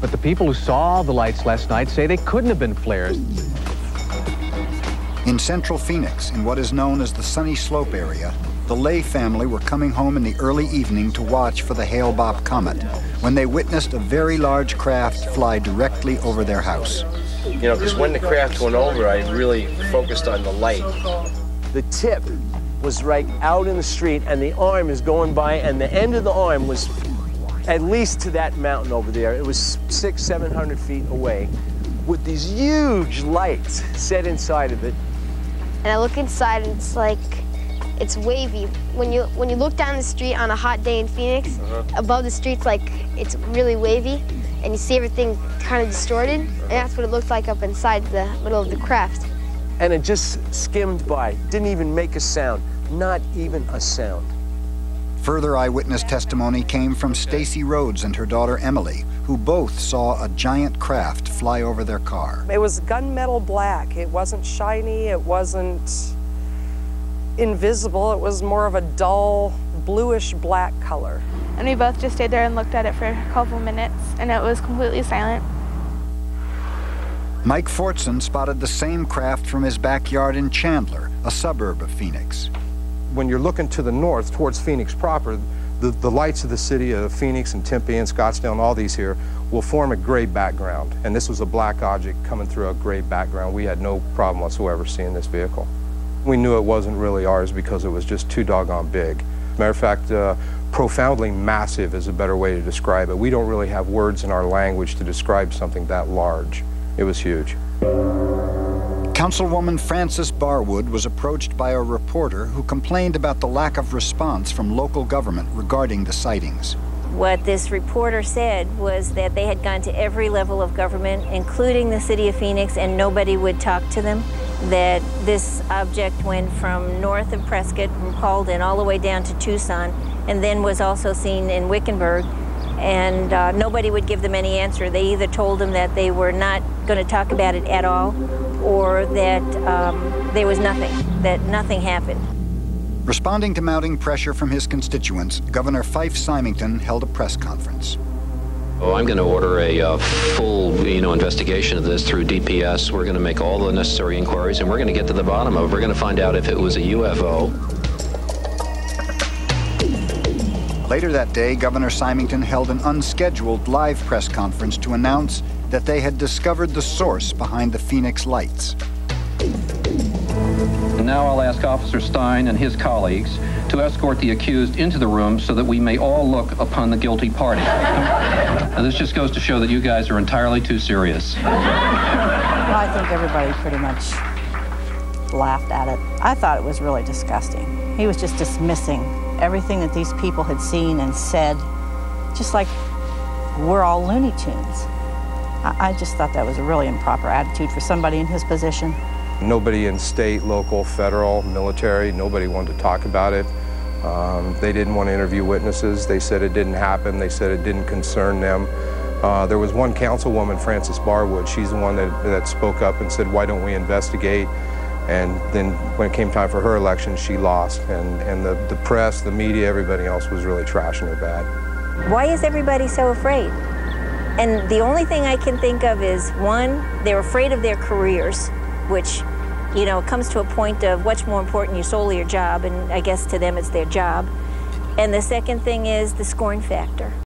but the people who saw the lights last night say they couldn't have been flares. In central Phoenix, in what is known as the Sunny Slope area, the Lay family were coming home in the early evening to watch for the Hale-Bopp comet when they witnessed a very large craft fly directly over their house. You know, because when the craft went over, I really focused on the light. The tip was right out in the street, and the arm is going by, and the end of the arm was at least to that mountain over there. It was 600-700 feet away with these huge lights set inside of it. And I look inside, and it's like, it's wavy. When you look down the street on a hot day in Phoenix, above the street's like, it's really wavy, and you see everything kind of distorted, and that's what it looked like up inside the middle of the craft. And it just skimmed by, didn't even make a sound, not even a sound. Further eyewitness testimony came from Stacy Rhodes and her daughter Emily, who both saw a giant craft fly over their car. It was gunmetal black. It wasn't shiny, it wasn't invisible, it was more of a dull bluish black color. And we both just stayed there and looked at it for a couple minutes, and it was completely silent. Mike Fortson spotted the same craft from his backyard in Chandler, a suburb of Phoenix. When you're looking to the north towards Phoenix proper, the lights of the city of Phoenix and Tempe and Scottsdale and all these here will form a gray background. And this was a black object coming through a gray background. We had no problem whatsoever seeing this vehicle. We knew it wasn't really ours because it was just too doggone big. Matter of fact, profoundly massive is a better way to describe it. We don't really have words in our language to describe something that large. It was huge. Councilwoman Frances Barwood was approached by a reporter who complained about the lack of response from local government regarding the sightings. What this reporter said was that they had gone to every level of government, including the city of Phoenix, and nobody would talk to them. That this object went from north of Prescott, from Paulding, all the way down to Tucson, and then was also seen in Wickenburg. And nobody would give them any answer. They either told them that they were not going to talk about it at all, or that there was nothing, that nothing happened. Responding to mounting pressure from his constituents, Governor Fife Symington held a press conference. Oh, I'm going to order a full, investigation of this through DPS. We're going to make all the necessary inquiries, and we're going to get to the bottom of it. We're going to find out if it was a UFO. Later that day, Governor Symington held an unscheduled live press conference to announce that they had discovered the source behind the Phoenix lights. And now I'll ask Officer Stein and his colleagues to escort the accused into the room so that we may all look upon the guilty party. Now, this just goes to show that you guys are entirely too serious. Well, I think everybody pretty much laughed at it. I thought it was really disgusting. He was just dismissing everything that these people had seen and said, just like we're all Looney Tunes. I just thought that was a really improper attitude for somebody in his position. Nobody in state, local, federal, military, nobody wanted to talk about it. They didn't want to interview witnesses. They said it didn't happen. They said it didn't concern them. There was one councilwoman, Frances Barwood. She's the one that spoke up and said, why don't we investigate? And then when it came time for her election, she lost. And the press, the media, everybody else was really trashing her bad. Why is everybody so afraid? And the only thing I can think of is, one, they're afraid of their careers, which, comes to a point of what's more important, your soul or your job, and I guess to them it's their job. And the second thing is the scorn factor.